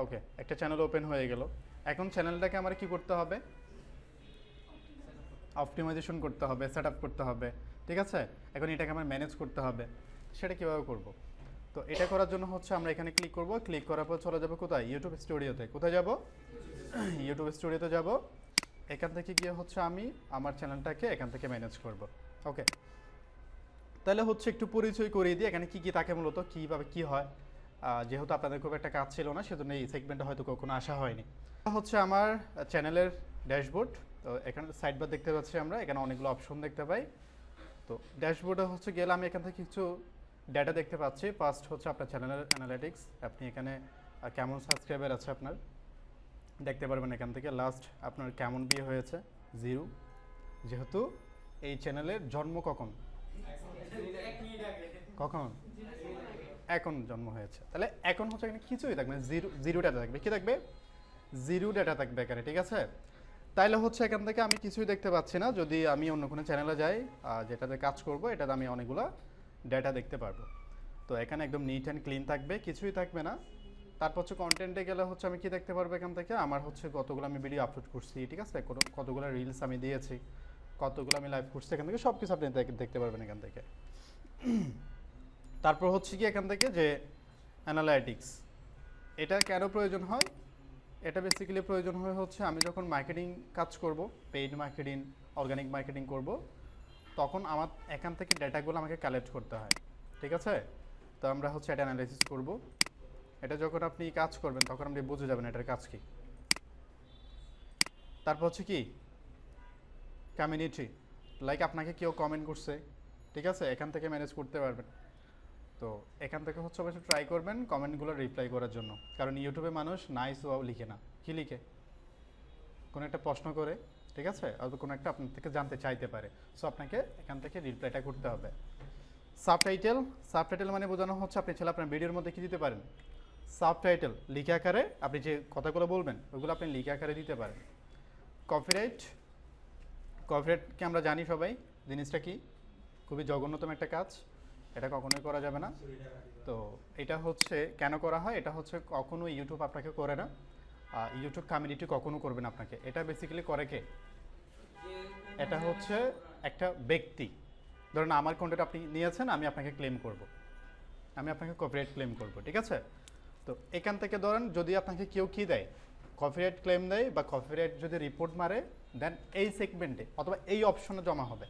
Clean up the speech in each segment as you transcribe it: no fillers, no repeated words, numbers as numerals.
ওকে, একটা channel open হয়ে গেল। এখন চ্যানেলটাকে আমার কি করতে হবে? অপটিমাইজেশন করতে হবে, সেট আপ করতে হবে, ঠিক আছে? এখন এটাকে আমার ম্যানেজ করতে হবে। সেটা কীভাবে করব? তো এটা করার জন্য হচ্ছে আমরা এখানে ক্লিক করব। ক্লিক করার পর চলে যাবো কোথায়? ইউটিউব স্টুডিওতে। কোথায় যাব? ইউটিউব স্টুডিওতে যাব। এখান থেকে গিয়ে হচ্ছে আমি আমার চ্যানেলটাকে এখান থেকে ম্যানেজ করব। ওকে, তাহলে হচ্ছে একটু পরিচয় করিয়ে দিই এখানে কী কী থাকে, মূলত কীভাবে কী হয়। যেহেতু আপনাদের খুব একটা কাজ ছিল না, সেজন্য এই সেগমেন্টটা হয়তো কখনো আসা হয়নি। হচ্ছে আমার চ্যানেলের ড্যাশবোর্ড। তো এখানে সাইড বার দেখতে পাচ্ছি আমরা, এখানে অনেকগুলো অপশন দেখতে পাই। তো ড্যাশবোর্ডে হচ্ছে গেলে আমি এখান থেকে কিছু ডেটা দেখতে পাচ্ছি। ফার্স্ট হচ্ছে আপনার চ্যানেলের অ্যানালিটিক্স। আপনি এখানে কেমন সাবস্ক্রাইবার আছে আপনার দেখতে পারবেন এখান থেকে। লাস্ট আপনার কেমন বিয়ে হয়েছে, 0, যেহেতু এই চ্যানেলের জন্ম কখন কখন এখন জন্ম হয়েছে, তাহলে এখন হচ্ছে এখানে কিছুই থাকবে, জিরো ডাটা থাকবে। কি থাকবে? 0 ডাটা থাকবে এখানে, ঠিক আছে? তাইলে হচ্ছে এখান থেকে আমি কিছুই দেখতে পাচ্ছি না। যদি আমি অন্য কোনো চ্যানেলে যাই যেটাতে কাজ করব, এটাতে আমি অনেকগুলো ডেটা দেখতে পারবো। তো এখানে একদম নিট অ্যান্ড ক্লিন থাকবে, কিছুই থাকবে না। তারপর হচ্ছে কন্টেন্টে গেলে হচ্ছে আমি কি দেখতে পারবো এখান থেকে? আমার হচ্ছে কতগুলো আমি ভিডিও আপলোড করছি, ঠিক আছে? কতগুলো রিলস আমি দিয়েছি, কতগুলো আমি লাইভ করছি, এখান থেকে সব কিছু আপনি দেখতে পারবেন এখান থেকে। তারপর হচ্ছে কি এখান থেকে যে অ্যানালাইটিক্স, এটা কেন প্রয়োজন হয়? এটা বেসিক্যালি প্রয়োজন হয় হচ্ছে আমি যখন মার্কেটিং কাজ করব, পেইড মার্কেটিং, অর্গানিক মার্কেটিং করব, তখন আমার এখান থেকে ডেটাগুলো আমাকে কালেক্ট করতে হয়, ঠিক আছে? তো আমরা হচ্ছে এটা অ্যানালাইসিস করব। এটা যখন আপনি কাজ করবেন তখন আপনি বুঝে যাবেন এটার কাজ কি। তারপর হচ্ছে কি কমিউনিটি, লাইক আপনাকে কেউ কমেন্ট করছে, ঠিক আছে? এখান থেকে ম্যানেজ করতে পারবেন। তো এখান থেকে হচ্ছে অবশ্যই ট্রাই করবেন কমেন্টগুলো রিপ্লাই করার জন্য, কারণ ইউটিউবে মানুষ নাইস ওয়াও লিখে না, কি লিখে? কোনো একটা প্রশ্ন করে, ঠিক আছে? অথবা কোনো একটা আপনার থেকে জানতে চাইতে পারে। সো আপনাকে এখান থেকে রিপ্লাইটা করতে হবে। সাবটাইটেল, সাবটাইটেল মানে বোঝানো হচ্ছে আপনি চাইলে আপনার ভিডিওর মধ্যে কি দিতে পারেন? সাবটাইটেল লিখে আকারে, আপনি যে কথাগুলো বলবেন ওগুলো আপনি লিখে আকারে দিতে পারেন। কপিরাইট, কপিরাইটকে আমরা জানি সবাই জিনিসটা কি, খুবই জঘন্যতম একটা কাজ, এটা কখনোই করা যাবে না। তো এটা হচ্ছে কেন করা হয়? এটা হচ্ছে কখনো ইউটিউব আপনাকে করে না, ইউটিউব কমিউনিটি কখনো করবে না আপনাকে। এটা বেসিক্যালি করে কে? এটা হচ্ছে একটা ব্যক্তি। ধরুন আমার কন্টেন্ট আপনি নিয়েছেন, আমি আপনাকে ক্লেম করব, আমি আপনাকে কপিরাইট ক্লেম করব, ঠিক আছে? তো এখান থেকে ধরেন যদি আপনাকে কেউ কি দেয়, কপিরাইট ক্লেম দেয় বা কপিরাইট যদি রিপোর্ট মারে, দেন এই সেগমেন্টে অথবা এই অপশনে জমা হবে।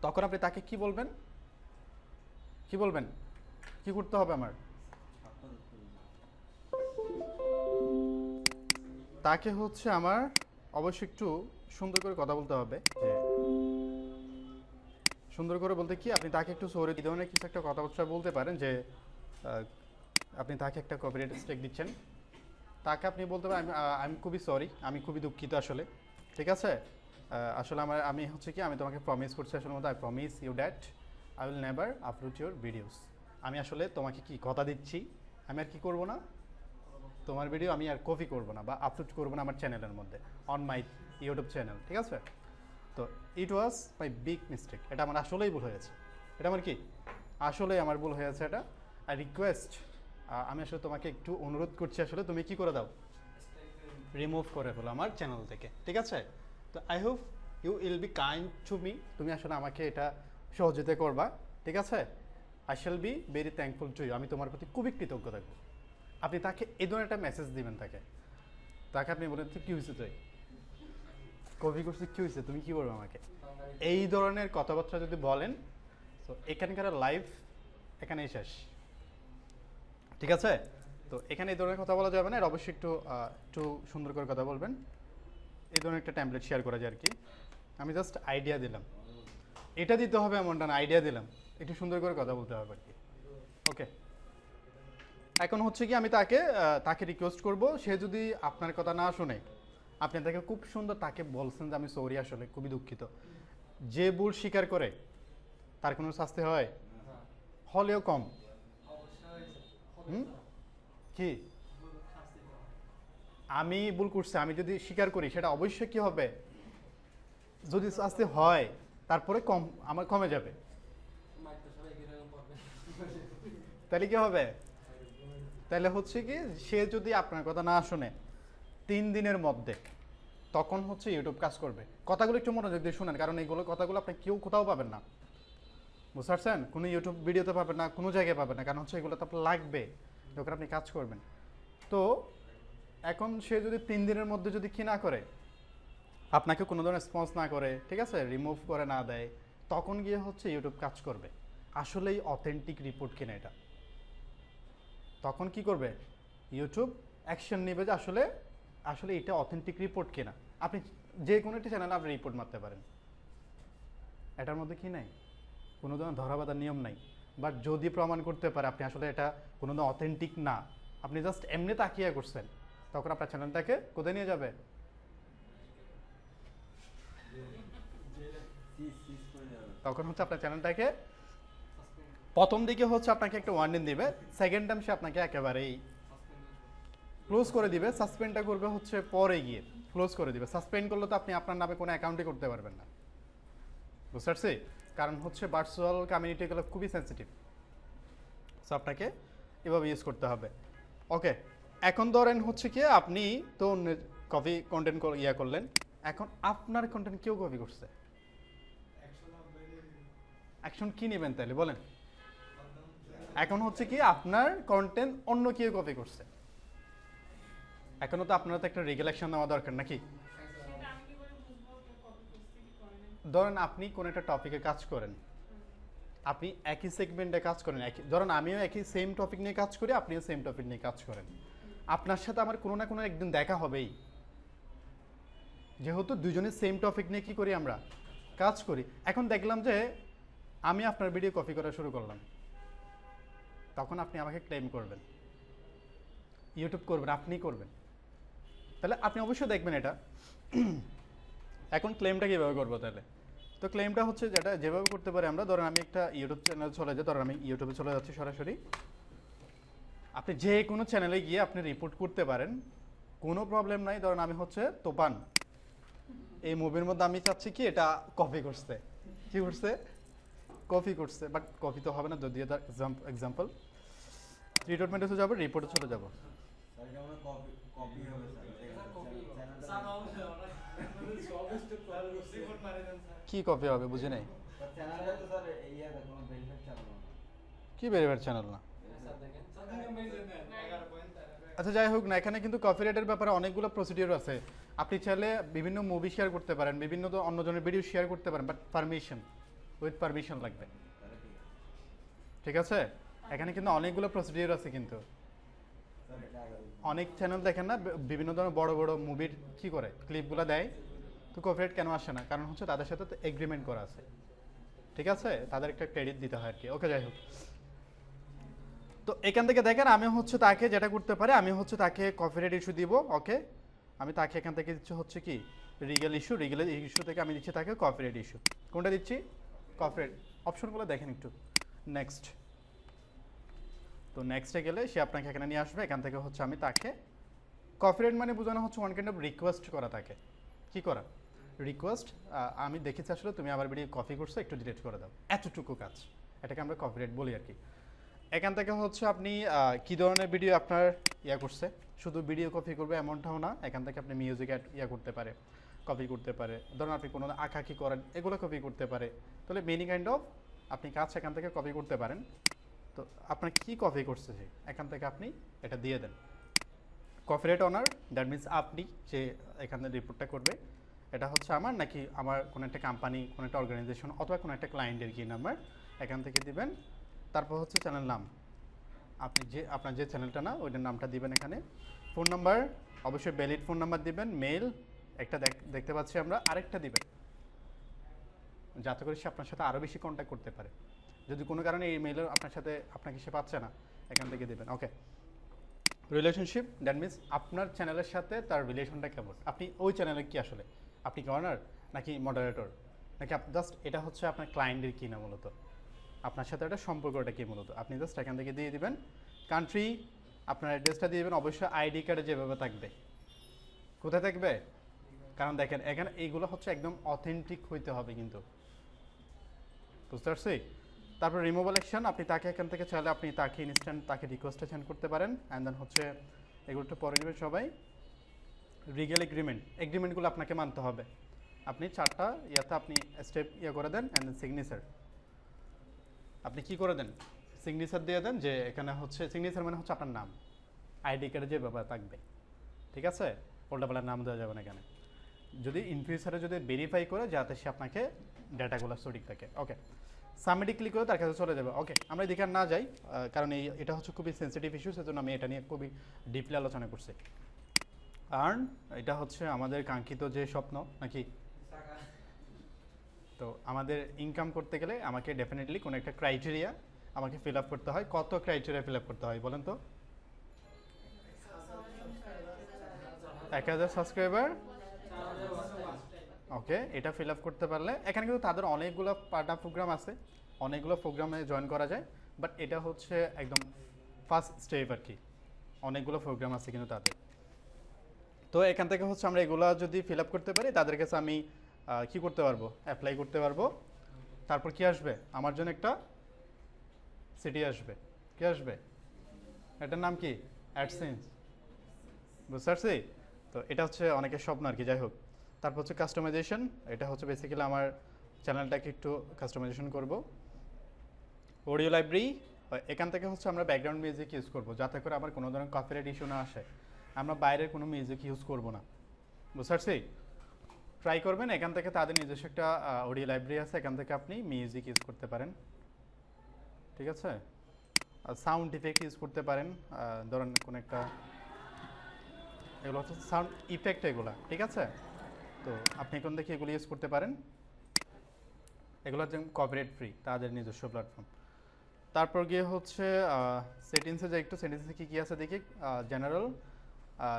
তখন আপনি তাকে কি বলবেন? কি বলবেন? কি করতে হবে আমার? তাকে হচ্ছে আমার অবশ্যই একটু সুন্দর করে কথা বলতে হবে। যে সুন্দর করে বলতে কি, আপনি তাকে একটু সরি এই ধরনের কিছু একটা কথাবার্তা বলতে পারেন যে আপনি তাকে একটা কপিরাইট স্ট্রাইক দিচ্ছেন। তাকে আপনি বলতে পারেন আমি খুবই সরি, আমি খুবই দুঃখিত আসলে, ঠিক আছে? আসলে আমি হচ্ছে কি, আমি তোমাকে প্রমিস করছি আসলে মতো, I promise you that I will never upload your videos. আমি আসলে তোমাকে কি কথা দিচ্ছি, আমি আর কি করবো না, তোমার ভিডিও আমি আর কপি করবো না বা আপলোড করবো না আমার চ্যানেলের মধ্যে, অন মাই ইউটিউব চ্যানেল, ঠিক আছে? তো ইট ওয়াজ মাই বিগ মিস্টেক, এটা আমার আসলেই ভুল হয়েছে। এটা আমার কি আসলেই আমার ভুল হয়েছে। এটা আই রিকোয়েস্ট, আমি আসলে তোমাকে একটু অনুরোধ করছি, আসলে তুমি কি করে দাও, রিমুভ করে ফেলো আমার চ্যানেল থেকে, ঠিক আছে? তো I hope you will be kind to me, তুমি আসলে আমাকে এটা সহযোগিতা করবা, ঠিক আছে? I shall be very thankful to you, আমি তোমার প্রতি খুবই কৃতজ্ঞ থাকবো। আপনি তাকে এই ধরনের একটা মেসেজ দিবেন, তাকে আপনি বলেন তুই কী হয়েছে, তুই কপি করছিস, কী হয়েছে, তুমি কী করবে আমাকে, এই ধরনের কথাবার্তা যদি বলেন, তো এখানকার লাইভ এখানেই শেষ, ঠিক আছে? তো এখানে এই ধরনের কথা বলা যাবে না, এর অবশ্যই একটু সুন্দর করে কথা বলবেন। এই ধরনের একটা ট্যাম্পলেট শেয়ার করা যায় আর কি, আমি জাস্ট আইডিয়া দিলাম, এটা দিতে হবে এমনটা না, আইডিয়া দিলাম, একটু সুন্দর করে কথা বলতে হবে আর কি। ওকে, এখন হচ্ছে কি আমি তাকে রিকোয়েস্ট করব, সে যদি আপনার কথা না শুনে, আপনি তাকে খুব সুন্দর তাকে বলছেন যে আমি সরি, আসলে খুবই দুঃখিত। যে ভুল স্বীকার করে তার কোনো শাস্তি হয়? হলেও কম। হুম, কি আমি ভুল করছি, আমি যদি স্বীকার করি সেটা অবশ্যই কি হবে, যদি শাস্তি হয় তারপরে আমার কমে যাবে, তাহলে কি হবে? তাহলে হচ্ছে কি সে যদি আপনার কথা না শুনে 3 দিনের মধ্যে, তখন হচ্ছে ইউটিউব কাজ করবে। কথাগুলো একটু মনোযোগ দিয়ে শুনেন, কারণ এইগুলো কথাগুলো আপনি কেউ কোথাও পাবেন না, বুঝতে পারছেন? কোনো ইউটিউব ভিডিওতে পাবেন না, কোনো জায়গায় পাবেন না, কারণ হচ্ছে এগুলো তো আপনার লাগবে যখন আপনি কাজ করবেন। তো এখন সে যদি 3 দিনের মধ্যে যদি কি না করে, আপনাকে কোনো ধরনের রেসপন্স না করে, ঠিক আছে, রিমুভ করে না দেয়, তখন গিয়ে হচ্ছে ইউটিউব কাজ করবে। আসলেই অথেন্টিক রিপোর্ট কিনা এটা, তখন কি করবে ইউটিউব অ্যাকশন নেবে যে আসলে আসলে এটা অথেন্টিক রিপোর্ট কিনা। আপনি যে কোনো একটা চ্যানেলে আপনি রিপোর্ট মারতে পারেন, এটার মধ্যে কি নাই, কোনো ধরনের ধরাবাঁধার নিয়ম নাই। বাট যদি প্রমাণ করতে পারে আপনি আসলে এটা কোনো ধরনের অথেন্টিক না, আপনি জাস্ট এমনি তাকিয়ে করছেন, তখন আপনার চ্যানেলটাকে কোথায় নিয়ে যাবে? তখন হচ্ছে আপনার চ্যানেলটাকে প্রথম দিকে হচ্ছে আপনাকে একটা ওয়ার্নিং দিবে, সেকেন্ড টাইম সে আপনাকে একেবারেই ক্লোজ করে দিবে। সাসপেন্ডটা করবে হচ্ছে পরে গিয়ে ক্লোজ করে দিবে। সাসপেন্ড করলে তো আপনি আপনার নামে কোনো অ্যাকাউন্টই করতে পারবেন না, বুঝতে পারছি? কারণ হচ্ছে ভার্চুয়াল কমিউনিটিগুলো খুবই সেন্সিটিভ, সো আপনাকে এভাবে ইউজ করতে হবে। ওকে, এখন ধরেন হচ্ছে কি আপনি তো কপি কন্টেন্ট ইয়া করলেন, এখন আপনার কন্টেন্ট কেউ কপি করছে, অ্যাকশন কি নেবেন তাহলে বলেন? এখন হচ্ছে কি আপনার কন্টেন্ট অন্য কেউ কপি করছে, এখনো তো আপনার তো একটা রিগেল অ্যাকশন নেওয়া দরকার নাকি? ধরেন আপনি কোন একটা টপিকে কাজ করেন, আপনি একই সেগমেন্টে কাজ করেন, ধরেন আমিও একই সেম টপিক নিয়ে কাজ করি, আপনিও সেম টপিক নিয়ে কাজ করেন, আপনার সাথে আমার কোনো না কোনো একদিন দেখা হবেই, যেহেতু দুজনে সেম টপিক নিয়ে কি করি আমরা কাজ করি। এখন দেখলাম যে আমি আপনার ভিডিও কপি করা শুরু করলাম, তখন আপনি আমাকে ক্লেম করবেন, ইউটিউব করবেন, আপনি করবেন, তাহলে আপনি অবশ্যই দেখবেন এটা। এখন ক্লেমটা কীভাবে করবো তাহলে? তো ক্লেমটা হচ্ছে যেটা যেভাবে করতে পারি আমরা, ধরেন আমি একটা ইউটিউব চ্যানেল চলে যাই, ধরেন আমি ইউটিউবে চলে যাচ্ছি সরাসরি, আপনি যে কোনো চ্যানেলে গিয়ে আপনি রিপোর্ট করতে পারেন, কোনো প্রবলেম নাই। ধরেন আমি হচ্ছে তোপান, এই মুভির মধ্যে আমি চাচ্ছি কি এটা কপি করছে, কি করছে, কপি করছে, বাট কপি তো হবে না, যদি এটা এক্সাম্পল ট্রিটমেন্টে চলে যাবো, রিপোর্টে চলে যাবো। কি কপি হবে বুঝি নাই, কি ভেরিফাইড চ্যানেল না? আচ্ছা যাই হোক না, এখানে কিন্তু কপিরাইটের ব্যাপারে অনেকগুলো প্রসিডিওর আছে। আপনি চাইলে বিভিন্ন মুভি শেয়ার করতে পারেন, বিভিন্ন অন্যজনের ভিডিও শেয়ার করতে পারেন, বাট পারমিশন, উইথ পারমিশন লাগবে, ঠিক আছে? এখানে কিন্তু অনেকগুলো প্রসিডিওর আছে, কিন্তু অনেক চ্যানেল দেখেন না বিভিন্ন ধরনের বড় বড় মুভির কি করে ক্লিপগুলো দেয়, তো কপিরাইট কেন আসে না? কারণ হচ্ছে তাদের সাথে তো এগ্রিমেন্ট করা আছে, ঠিক আছে, তাদের একটা ক্রেডিট দিতে হয় আর কি। ওকে, যাই হোক, তো এখান থেকে দেখেন আমি হচ্ছে তাকে যেটা করতে পারি, আমি হচ্ছে তাকে কপিরাইট ইস্যু দিব। ওকে, আমি তাকে এখান থেকে দিচ্ছি হচ্ছে কি রিগেল ইস্যু, রিগেল ইস্যু থেকে আমি দিচ্ছি তাকে কপিরাইট ইস্যু। কোনটা দিচ্ছি? কপিরাইট। অপশনগুলো দেখেন একটু, নেক্সট। তো নেক্সটে গেলে সে আপনাকে এখানে নিয়ে আসবে, এখান থেকে হচ্ছে আমি তাকে কপিরাইট মানে বোঝানো হচ্ছে ওয়ান কাইন্ড অফ রিকোয়েস্ট করা, তাকে কি করা, রিকোয়েস্ট, আমি দেখেছি আসলে তুমি আমার ভিডিও কপি করছো, একটু ডিলিট করে দাও, এতটুকু কাজ, এটাকে আমরা কপিরাইট বলি আর কি। এখান থেকে হচ্ছে আপনি কী ধরনের ভিডিও আপনার ইয়া করছে, শুধু ভিডিও কপি করবে এমনটাও না, এখান থেকে আপনি মিউজিক ইয়া করতে পারে, কপি করতে পারে, ধরুন আপনি কোনো আঁকাকি করেন, এগুলো কপি করতে পারে, তাহলে মেনি কাইন্ড অফ আপনি কাজ এখান থেকে কপি করতে পারেন। তো আপনার কি কপি করছে যে এখান থেকে আপনি এটা দিয়ে দেন। কপিরাইট অনার, দ্যাট মিনস আপনি যে এখানে রিপোর্টটা করবে এটা হচ্ছে আমার নাকি আমার কোনো একটা কোম্পানি, কোনো একটা অর্গানাইজেশন অথবা কোনো একটা ক্লায়েন্টের কি নাম্বার, এখান থেকে দিবেন। তারপর হচ্ছে চ্যানেল নাম, আপনি যে আপনার যে চ্যানেলটা না ওইটার নামটা দিবেন এখানে। ফোন নাম্বার অবশ্যই ভ্যালিড ফোন নাম্বার দিবেন। মেল একটা দেখতে পাচ্ছি আমরা, আরেকটা দিবেন যাতে করে সে আপনার সাথে আরও বেশি কন্ট্যাক্ট করতে পারে। যদি কোনো কারণে এই মেইলের আপনার সাথে আপনাকে সে পাচ্ছে না, এখান থেকে দেবেন। ওকে, রিলেশনশিপ, দ্যাট মিনস আপনার চ্যানেলের সাথে তার রিলেশনটা কেমন, আপনি ওই চ্যানেলে কি আসলে আপনি কি অনার নাকি মডারেটর নাকি জাস্ট এটা হচ্ছে আপনার ক্লায়েন্টের কি না, মূলত আপনার সাথে একটা সম্পর্কটা কি মূলত, আপনি জাস্ট এখান থেকে দিয়ে দিবেন। কান্ট্রি, আপনার অ্যাড্রেসটা দিয়ে দেবেন, অবশ্যই আইডি কার্ডে যেভাবে থাকবে। কোথায় থাকবে? কারণ দেখেন এখানে এইগুলো হচ্ছে একদম অথেন্টিক হইতে হবে কিন্তু, বুঝতে পারছি? তারপর রিমুভাল অ্যাকশন, আপনি তাকে এখান থেকে চাইলে আপনি তাকে ইনস্ট্যান্ট তাকে রিকোয়েস্টে সেন্ড করতে পারেন। অ্যান্ড দেন হচ্ছে এগুলো একটু পরে নেবেন সবাই। লিগ্যাল এগ্রিমেন্টগুলো আপনাকে মানতে হবে। আপনি 4টা ইয়াতে আপনি স্টেপ করে দেন। অ্যান্ড দেন সিগনেচার, আপনি কি করে দেন, সিগনেচার দিয়ে দেন যে এখানে হচ্ছে সিগনেচার মানে হচ্ছে আপনার নাম, আইডি কার্ডে যে ব্যাপার থাকবে, ঠিক আছে, উল্টাপাল্টা নাম দেওয়া যাবে না এখানে। যদি ইন ফিউচারে যদি ভেরিফাই করে যাতে সে আপনাকে ডাটাগুলো সঠিক থাকে। ওকে, সাবমিটে ক্লিক করে তার কাছে চলে যাবে। ওকে, আমরা এদিকে আর না যাই, কারণ এটা হচ্ছে খুবই সেন্সিটিভ ইস্যু, সেজন্য আমি এটা নিয়ে খুবই ডিপলি আলোচনা করছি। আর এটা হচ্ছে আমাদের কাঙ্ক্ষিত যে স্বপ্ন নাকি, তো আমাদের ইনকাম করতে গেলে আমাকে ডেফিনেটলি কোনো একটা ক্রাইটেরিয়া আমাকে ফিল আপ করতে হয়। কত ক্রাইটেরিয়া ফিল আপ করতে হয় বলেন তো? 1000 সাবস্ক্রাইবার। ওকে, এটা ফিল আপ করতে পারলে এখানে কিন্তু তাদের অনেকগুলো পার্টনার প্রোগ্রাম আছে, অনেকগুলো প্রোগ্রামে জয়েন করা যায়, বাট এটা হচ্ছে একদম ফার্স্ট স্টেপ আর কি। অনেকগুলো প্রোগ্রাম আছে কিন্তু তাদের। তো এখান থেকে হচ্ছে আমরা এগুলো যদি ফিল আপ করতে পারি তাদের কাছে আমি কি করতে পারবো, অ্যাপ্লাই করতে পারবো। তারপর কি আসবে, আমার জন্য একটা সিটি আসবে। কি আসবে, এটার নাম কি, অ্যাডসেন্স, বুঝতে পারছি? তো এটা হচ্ছে অনেকের স্বপ্ন আর কি। যাই হোক, তারপর হচ্ছে কাস্টমাইজেশন, এটা হচ্ছে বেসিক্যালি আমার চ্যানেলটাকে একটু কাস্টমাইজেশন করব। অডিও লাইব্রেরি, এখান থেকে হচ্ছে আমরা ব্যাকগ্রাউন্ড মিউজিক ইউজ করব যাতে করে আমার কোনো ধরনের কপিরাইট ইস্যু না আসে। আমরা বাইরের কোনো মিউজিক ইউজ করব না, বুঝতে পারছি? ট্রাই করবেন, এখান থেকে তাদের নিজস্ব একটা অডিও লাইব্রেরি আছে, এখান থেকে আপনি মিউজিক ইউজ করতে পারেন, ঠিক আছে? সাউন্ড ইফেক্ট ইউজ করতে পারেন, ধরেন কোনো একটা, এগুলো হচ্ছে সাউন্ড ইফেক্ট এগুলা, ঠিক আছে? তো আপনি এখান থেকে এগুলো ইউজ করতে পারেন। এগুলো হচ্ছে কপিরাইট ফ্রি, তাদের নিজস্ব প্ল্যাটফর্ম। তারপর গিয়ে হচ্ছে সেটিংসে যে একটু সেটিংসে কী কী আছে দেখি, জেনারেল,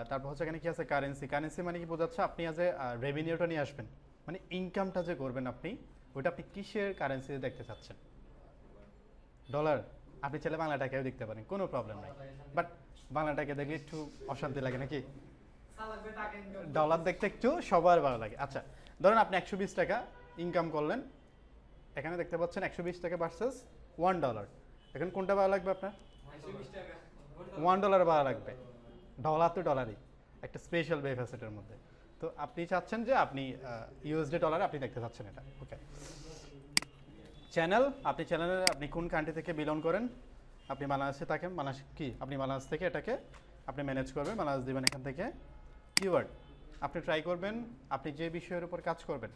তারপর হচ্ছে এখানে কী আছে, কারেন্সি মানে কি বোঝাচ্ছে, আপনি আজ রেভিনিউটা নিয়ে আসবেন, মানে ইনকামটা যে করবেন আপনি, ওইটা আপনি কিসের কারেন্সিতে দেখতে চাচ্ছেন। ডলার, আপনি চাইলে বাংলা টাকাও দেখতে পারেন, কোনো প্রবলেম নাই, বাট বাংলা টাকা দেখলে একটু অশান্তি লাগে নাকি, ডলার দেখতে একটু সবার ভালো লাগে। আচ্ছা, ধরেন আপনি 120 টাকা ইনকাম করলেন, এখানে দেখতে পাচ্ছেন 120 টাকা ভার্সেস $1। এখন কোনটা ভালো লাগবে আপনার? $1 ভালো লাগবে। ডলার তো ডলারই, একটা স্পেশাল বেফ আছে এটার মধ্যে। তো আপনি চাচ্ছেন যে আপনি ইউএসডি ডলারে আপনি দেখতে চাচ্ছেন এটা। ওকে, চ্যানেল, আপনি চ্যানেলে আপনি কোন কান্ট্রি থেকে বিলং করেন, আপনি বাংলাদেশে থাকেন, বাংলাদেশ কি আপনি বাংলাদেশ থেকে এটাকে আপনি ম্যানেজ করবেন, বাংলাদেশ দিবেন এখান থেকে। কিওয়ার্ড, আপনি ট্রাই করবেন আপনি যে বিষয়ের উপর কাজ করবেন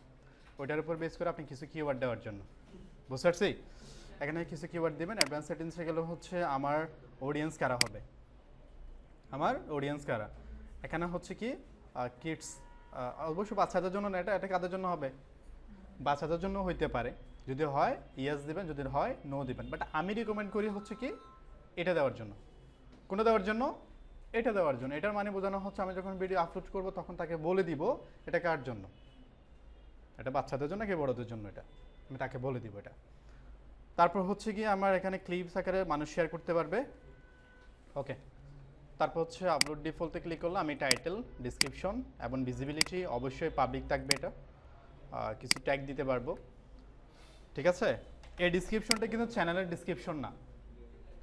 ওইটার উপর বেস করে আপনি কিছু কিওয়ার্ড দেওয়ার জন্য, বুঝতে পারছি? এখানে কিছু কিওয়ার্ড দেবেন। অ্যাডভান্স সেটিংসে গেলে হচ্ছে আমার অডিয়েন্স কারা হবে, আমার অডিয়েন্স কারা, এখানে হচ্ছে কি কিডস, অবশ্য বাচ্চাদের জন্য না, এটা কাদের জন্য হবে, বাচ্চাদের জন্য হইতে পারে, যদি হয় ইয়েস দিবেন, যদি হয় নো দিবেন। বাট আমি রিকমেন্ড করি হচ্ছে কি এটা দেওয়ার জন্য। কোনটা দেওয়ার জন্য? এটা দেওয়ার জন্য। এটার মানে বোঝানো হচ্ছে আমি যখন ভিডিও আপলোড করব তখন তাকে বলে দিব এটা কার জন্য, এটা বাচ্চাদের জন্য কি বড়দের জন্য, এটা আমি তাকে বলে দিব এটা। তারপর হচ্ছে কি আমার এখানে ক্লিপস আকারে মানুষ শেয়ার করতে পারবে। ওকে, তারপর হচ্ছে আপলোড ডিফল্টে ক্লিক করলে আমি টাইটেল, ডিসক্রিপশন এবং ভিজিবিলিটি অবশ্যই পাবলিক থাকবে, এটা কিছু ট্যাগ দিতে পারবো, ঠিক আছে? এই ডিসক্রিপশনটা কিন্তু চ্যানেলের ডিসক্রিপশন না,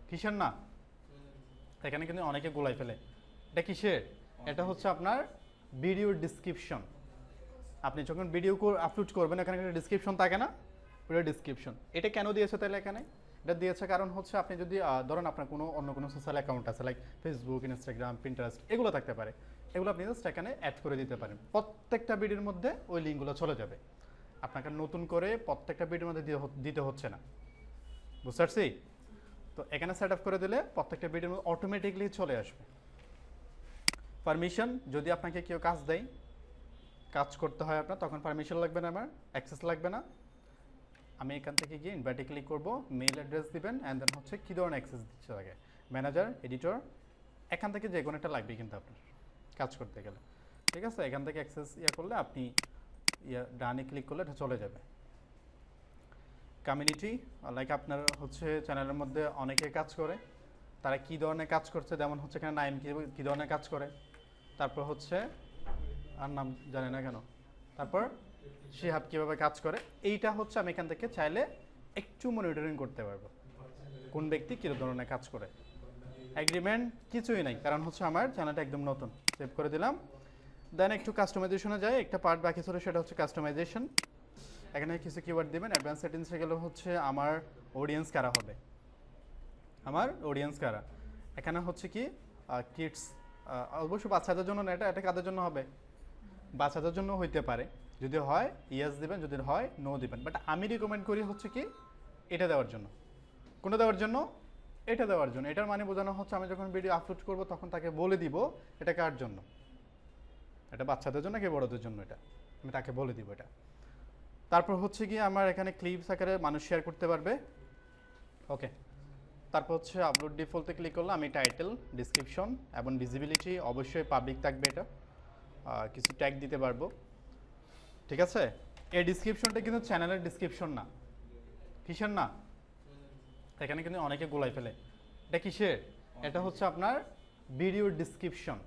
কিসের না, এখানে কিন্তু অনেকে গোলাই ফেলে, এটা কিসের, এটা হচ্ছে আপনার ভিডিওর ডিসক্রিপশন। আপনি যখন ভিডিও আপলোড করবেন এখানে একটা ডিসক্রিপশন থাকে না, পুরো ডিসক্রিপশন। এটা কেন দিয়েছে তাহলে এখানে? এটা দিয়েছে কারণ হচ্ছে আপনি যদি ধরেন আপনার অন্য কোনো সোশ্যাল অ্যাকাউন্ট আছে, লাইক ফেসবুক, ইনস্টাগ্রাম, পিন্টারেস্ট, এগুলো থাকতে পারে, এগুলো আপনি জাস্ট এখানে অ্যাড করে দিতে পারেন। প্রত্যেকটা ভিডিওর মধ্যে ওই লিঙ্কগুলো চলে যাবে, আপনাকে নতুন করে প্রত্যেকটা ভিডিওর মধ্যে দিতে হচ্ছে না, বুঝতে পারছি? তো এখানে সেট আপ করে দিলে প্রত্যেকটা ভিডিওর মধ্যে অটোমেটিকলি চলে আসবে। পারমিশন, যদি আপনাকে কেউ কাজ দেয়, কাজ করতে হয় আপনার, তখন পারমিশন লাগবে না, আমার অ্যাক্সেস লাগবে না। আমি এখান থেকে গিয়ে ইনভাইটে ক্লিক করব, মেইল অ্যাড্রেস দিবেন, অ্যান্ড দেন হচ্ছে কী ধরনের অ্যাক্সেস দিচ্ছে লাগে, ম্যানেজার, এডিটর, এখান থেকে যে কোনো একটা লাগবে কিন্তু আপনার কাজ করতে গেলে, ঠিক আছে? এখান থেকে অ্যাক্সেস করলে আপনি ডানে ক্লিক করলে এটা চলে যাবে। কমিউনিটি, লাইক আপনার হচ্ছে চ্যানেলের মধ্যে অনেকে কাজ করে, তারা কী ধরনের কাজ করছে, যেমন হচ্ছে এখানে নাইম কী ধরনের কাজ করে, তারপর হচ্ছে আর নাম জানে না কেন, তারপর শিহাব কীভাবে কাজ করে, এইটা হচ্ছে আমি এখান থেকে চাইলে একটু মনিটরিং করতে পারবো কোন ব্যক্তি কী ধরনের কাজ করে। এগ্রিমেন্ট কিছুই নাই, কারণ হচ্ছে আমার চ্যানেলটা একদম নতুন। সেভ করে দিলাম। দেন একটু কাস্টমাইজেশনে যায়, একটা পার্ট বাকি ছিল, সেটা হচ্ছে কাস্টমাইজেশন। এখানে কিছু কিওয়ার্ড দিবেন। অ্যাডভান্স সেটিংসে গেলে হচ্ছে আমার অডিয়েন্স কারা হবে, আমার অডিয়েন্স কারা। এখানে হচ্ছে কি কিডস, অবশ্যই বাচ্চাদের জন্য না, এটা কাদের জন্য হবে, বাচ্চাদের জন্য হইতে পারে। যদি হয় ইয়েস দিবেন, যদি হয় নো দিবেন। বাট আমি রিকমেন্ড করি হচ্ছে কি এটা দেওয়ার জন্য। কোনটা দেওয়ার জন্য? এটা দেওয়ার জন্য। এটার মানে বোঝানো হচ্ছে আমি যখন ভিডিও আপলোড করব তখন তাকে বলে দিব এটা কার জন্য, এটা বাচ্চাদের জন্য কি বড়দের জন্য, এটা আমি তাকে বলে দিব এটা। তারপর হচ্ছে কি আমার এখানে ক্লিপস আকারে মানুষ শেয়ার করতে পারবে। ওকে, তারপর হচ্ছে আপলোড ডিফল্টে ক্লিক করলে আমি টাইটেল, ডিসক্রিপশন এবং ভিজিবিলিটি অবশ্যই পাবলিক থাকবে, এটা কিছু ট্যাগ দিতে পারবো। ঠিক আছে, এই ডিসক্রিপশনটা কিন্তু চ্যানেলের ডিসক্রিপশন না। কিসের না? এখানে কিন্তু অনেকে গোলাই ফেলে, এটা কিসের? এটা হচ্ছে আপনার ভিডিওর ডিসক্রিপশন।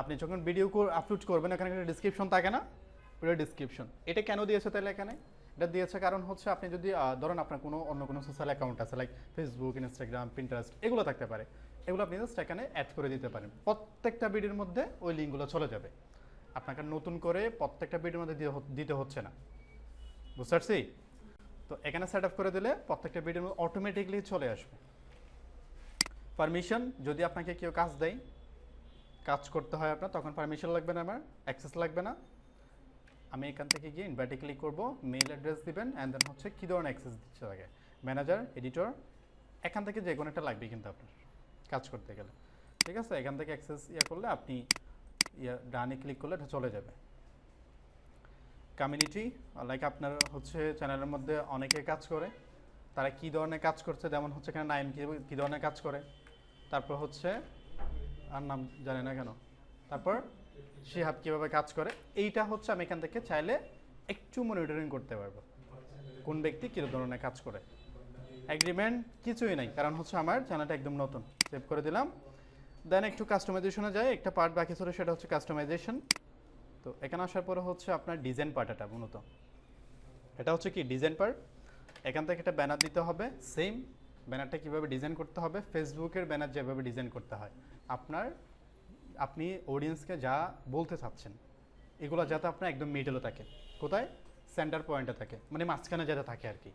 আপনি যখন ভিডিও আপলোড করবেন এখানে একটা ডিসক্রিপশন থাকে না, ভিডিও ডিসক্রিপশন। এটা কেন দিয়েছে তাহলে এখানে? এটা দিয়েছে কারণ হচ্ছে আপনি যদি ধরেন আপনার অন্য কোনো সোশ্যাল অ্যাকাউন্ট আছে, লাইক ফেসবুক, ইনস্টাগ্রাম, পিন্টারেস্ট, এগুলো থাকতে পারে, এগুলো আপনি জাস্ট এখানে অ্যাড করে দিতে পারেন। প্রত্যেকটা ভিডিওর মধ্যে ওই লিঙ্কগুলো চলে যাবে, আপনাকে নতুন করে প্রত্যেকটা ভিডিওর মধ্যে দিতে হচ্ছে না। বুঝতে পারছি? তো এখানে সেট আপ করে দিলে প্রত্যেকটা ভিডিওর মধ্যে অটোমেটিকলি চলে আসবে। পারমিশন, যদি আপনাকে কেউ কাজ দেয়, কাজ করতে হয় আপনার, তখন পারমিশন লাগবে না, আমার অ্যাক্সেস লাগবে না। আমি এখান থেকে গিয়ে ইনভাইটে ক্লিক করবো, মেইল অ্যাড্রেস দিবেন, অ্যান্ড দেন হচ্ছে কী ধরনের অ্যাক্সেস দিচ্ছে থাকে, ম্যানেজার, এডিটর, এখান থেকে যে কোনো একটা লাগবে কিন্তু আপনার কাজ করতে গেলে। ঠিক আছে, এখান থেকে অ্যাক্সেস করলে আপনি ডানে ক্লিক করলে এটা চলে যাবে। কমিউনিটি, লাইক আপনার হচ্ছে চ্যানেলের মধ্যে অনেকে কাজ করে, তারা কী ধরনের কাজ করছে, যেমন হচ্ছে এখানে নাইম কী ধরনের কাজ করে, তারপর হচ্ছে আর নাম জানি না কেন, তারপর শিহাব কীভাবে কাজ করে। এইটা হচ্ছে আমি এখান থেকে চাইলে একটু মনিটরিং করতে পারবো কোন ব্যক্তি কী ধরনের কাজ করে। এগ্রিমেন্ট কিছুই নাই, কারণ হচ্ছে আমার চ্যানেলটা একদম নতুন। সেভ করে দিলাম। দেন একটু কাস্টমাইজেশনে যায়, একটা পার্ট বাকি ছিল, সেটা হচ্ছে কাস্টমাইজেশন। তো এখানে আসার পরে হচ্ছে আপনার ডিজাইন পার্ট, এটা মূলত এটা হচ্ছে কি ডিজাইন পার্ট। এখান থেকে একটা ব্যানার দিতে হবে, সেম ব্যানারটা কীভাবে ডিজাইন করতে হবে, ফেসবুকের ব্যানার যেভাবে ডিজাইন করতে হয়, আপনি অডিয়েন্সকে যা বলতে চাচ্ছেন এগুলো যাতে আপনার একদম মিডলে থাকে, কোথায়? সেন্টার পয়েন্টে থাকে, মানে মাঝখানে যাতে থাকে আর কি।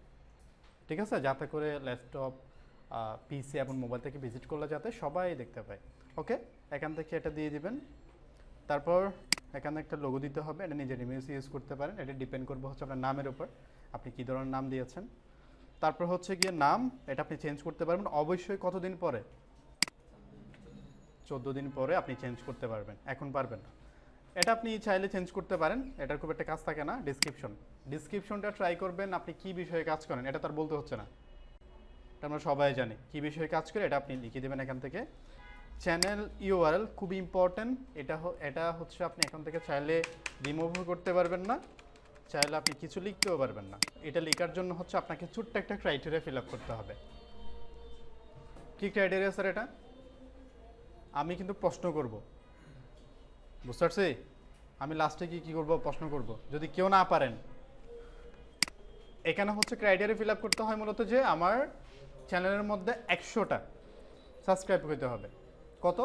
ঠিক আছে, যাতে করে ল্যাপটপ, পিসি এবং মোবাইল থেকে ভিজিট করলে যাতে সবাই দেখতে পায়। ওকে, এখান থেকে এটা দিয়ে দিবেন। তারপর এখানে একটা লোগো দিতে হবে, এটা নিজের ইমেজ ইউজ করতে পারেন, এটা ডিপেন্ড করবে হচ্ছে আপনার নামের উপর, আপনি কী ধরনের নাম দিয়েছেন। তারপর হচ্ছে গিয়ে নাম, এটা আপনি চেঞ্জ করতে পারবেন অবশ্যই কতদিন পরে? 14 দিন পরে আপনি চেঞ্জ করতে পারবেন, এখন পারবেন না। এটা আপনি চাইলে চেঞ্জ করতে পারেন, এটার খুব একটা কাজ থাকে না। ডিসক্রিপশনটা ট্রাই করবেন, আপনি কী বিষয়ে কাজ করেন এটা তার বলতে হচ্ছে না, এটা আমরা সবাই জানি কী বিষয়ে কাজ করে, এটা আপনি লিখে দেবেন এখান থেকে। চ্যানেল ইউআরএল খুবই ইম্পর্টেন্ট, এটা হচ্ছে আপনি এখান থেকে চাইলে রিমুভও করতে পারবেন না, চাইলে আপনি কিছু লিখতেও পারবেন না। এটা লেখার জন্য হচ্ছে আপনাকে ছোট্ট একটা ক্রাইটেরিয়া ফিল আপ করতে হবে। কী ক্রাইটেরিয়া স্যার? এটা আমি কিন্তু প্রশ্ন করব, বুঝতে পারছি? আমি লাস্টে কী করব? প্রশ্ন করব, যদি কেউ না পারেন। এখানে হচ্ছে ক্রাইটেরিয়া ফিল আপ করতে হয় মূলত যে আমার চ্যানেলের মধ্যে 100টা সাবস্ক্রাইব করতে হবে। কত?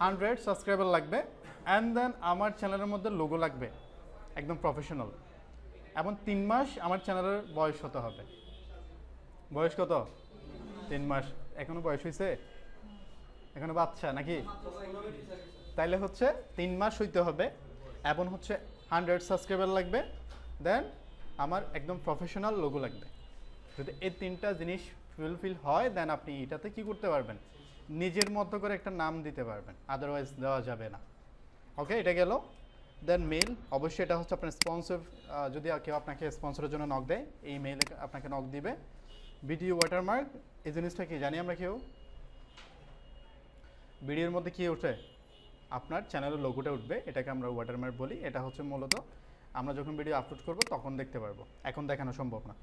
100 সাবস্ক্রাইবার লাগবে, অ্যান্ড দেন আমার চ্যানেলের মধ্যে লোগো লাগবে একদম প্রফেশনাল, এবং 3 মাস আমার চ্যানেলের বয়স হতে হবে। বয়স কত? 3 মাস। এখনো বয়স হয়েছে? এখনো বাচ্চা নাকি? তাইলে হচ্ছে 3 মাস হইতে হবে, এবং হচ্ছে 100 সাবস্ক্রাইবার লাগবে, দেন আমার একদম প্রফেশনাল লোগো লাগবে। যদি এই 3টা জিনিস ফুলফিল হয়, দেন আপনি এটাতে কি করতে পারবেন? নিজের মতো করে একটা নাম দিতে পারবেন, আদারওয়াইজ দেওয়া যাবে না। ওকে, এটা গেল। দেন মেল, অবশ্যই এটা হচ্ছে আপনার স্পন্সর, যদি কেউ আপনাকে স্পন্সরের জন্য নক দেয়, এই মেইলে আপনাকে নক দিবে। ভিডিও ওয়াটারমার্ক, এই জিনিসটা কি জানি আমরা কেউ? ভিডিওর মধ্যে কি ওঠে? আপনার চ্যানেলের লোগোটা উঠবে, এটাকে আমরা ওয়াটারমার্ক বলি। এটা হচ্ছে মূলত আমরা যখন ভিডিও আপলোড করব তখন দেখতে পারবো, এখন দেখানো সম্ভব না।